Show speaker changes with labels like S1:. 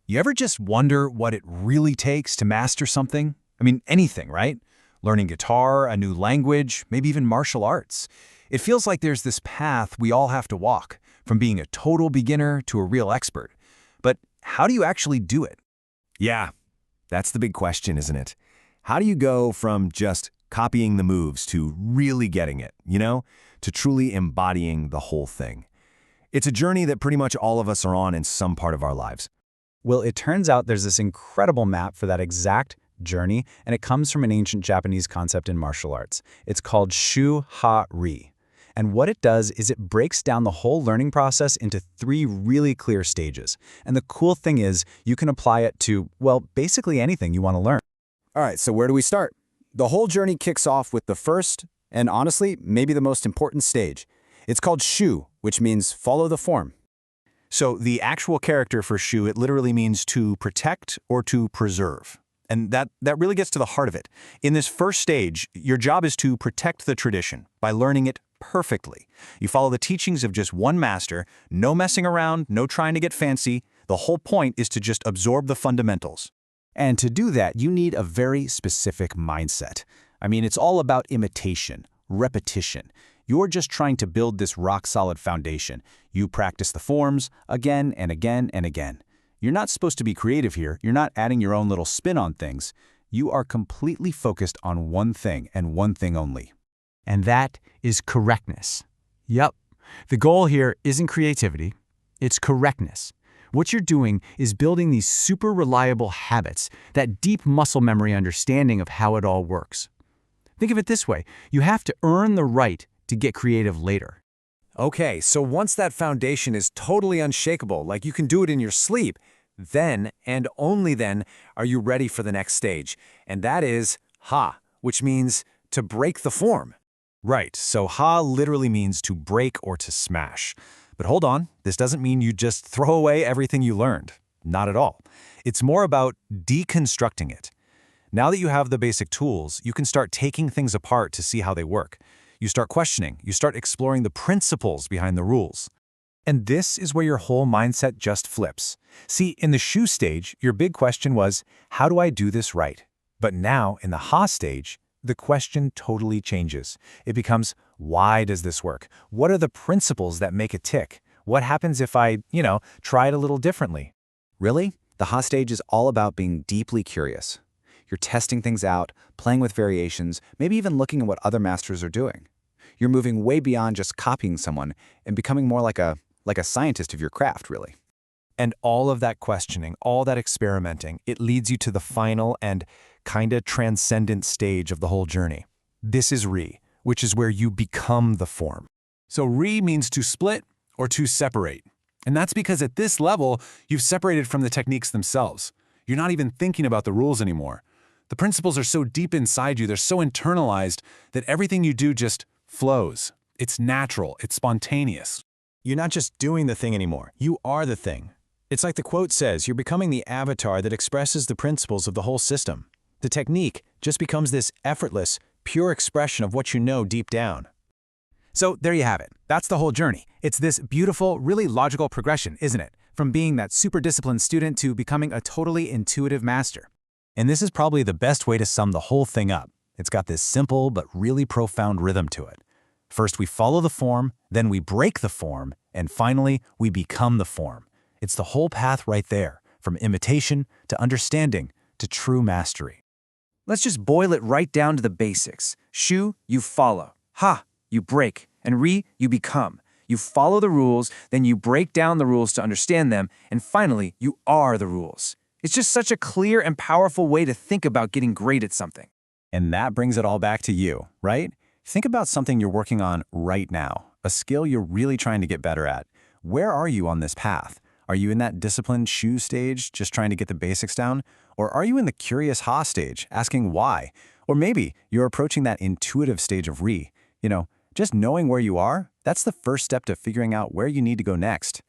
S1: You ever just wonder what it really takes to master something? I mean, anything, right? Learning guitar, a new language, maybe even martial arts. It feels like there's this path we all have to walk, from being a total beginner to a real expert. But how do you actually do it?
S2: Yeah, that's the big question, isn't it? How do you go from just copying the moves to really getting it, to truly embodying the whole thing? It's a journey that pretty much all of us are on in some part of our lives.
S3: Well, it turns out there's this incredible map for that exact journey, and it comes from an ancient Japanese concept in martial arts. It's called Shu Ha Ri. And what it does is it breaks down the whole learning process into 3 really clear stages. And the cool thing is you can apply it to, well, basically anything you want to learn.
S4: All right, so where do we start? The whole journey kicks off with the first, and honestly, maybe the most important stage. It's called Shu, which means follow the form.
S1: So the actual character for Shu, it literally means to protect or to preserve. And that really gets to the heart of it. In this first stage, your job is to protect the tradition by learning it perfectly. You follow the teachings of just one master, no messing around, no trying to get fancy. The whole point is to just absorb the fundamentals.
S3: And to do that, you need a very specific mindset. I mean, it's all about imitation, repetition. You're just trying to build this rock-solid foundation. You practice the forms again and again and again. You're not supposed to be creative here. You're not adding your own little spin on things. You are completely focused on one thing and one thing only.
S5: And that is correctness. Yep. The goal here isn't creativity. It's correctness. What you're doing is building these super reliable habits, that deep muscle memory understanding of how it all works. Think of it this way. You have to earn the right to get creative later.
S4: Okay, so once that foundation is totally unshakable, like you can do it in your sleep, then, and only then, are you ready for the next stage. And that is Ha, which means to break the form.
S2: Right, so Ha literally means to break or to smash. But hold on, this doesn't mean you just throw away everything you learned. Not at all. It's more about deconstructing it. Now that you have the basic tools, you can start taking things apart to see how they work. You start questioning, you start exploring the principles behind the rules. And this is where your whole mindset just flips. See, in the Shu stage, your big question was, how do I do this right? But now, in the Ha stage, the question totally changes. It becomes, why does this work? What are the principles that make it tick? What happens if I, try it a little differently?
S4: Really? The Ha stage is all about being deeply curious. You're testing things out, playing with variations, maybe even looking at what other masters are doing. You're moving way beyond just copying someone and becoming more like a scientist of your craft, really.
S2: And all of that questioning, all that experimenting, it leads you to the final and kinda transcendent stage of the whole journey. This is Ri, which is where you become the form.
S1: So Ri means to split or to separate. And that's because at this level, you've separated from the techniques themselves. You're not even thinking about the rules anymore. The principles are so deep inside you, they're so internalized that everything you do just flows. It's natural, it's spontaneous.
S3: You're not just doing the thing anymore. You are the thing. It's like the quote says, you're becoming the avatar that expresses the principles of the whole system. The technique just becomes this effortless, pure expression of what you know deep down.
S5: So there you have it. That's the whole journey. It's this beautiful, really logical progression, isn't it? From being that super disciplined student to becoming a totally intuitive master.
S3: And this is probably the best way to sum the whole thing up. It's got this simple but really profound rhythm to it. First, we follow the form, then we break the form, and finally, we become the form. It's the whole path right there, from imitation to understanding to true mastery.
S6: Let's just boil it right down to the basics. Shu, you follow. Ha, you break. And Ri, you become. You follow the rules, then you break down the rules to understand them, and finally, you are the rules. It's just such a clear and powerful way to think about getting great at something.
S3: And that brings it all back to you, right? Think about something you're working on right now, a skill you're really trying to get better at. Where are you on this path? Are you in that disciplined Shu stage, just trying to get the basics down? Or are you in the curious Ha stage, asking why? Or maybe you're approaching that intuitive stage of Ri. Just knowing where you are, that's the first step to figuring out where you need to go next.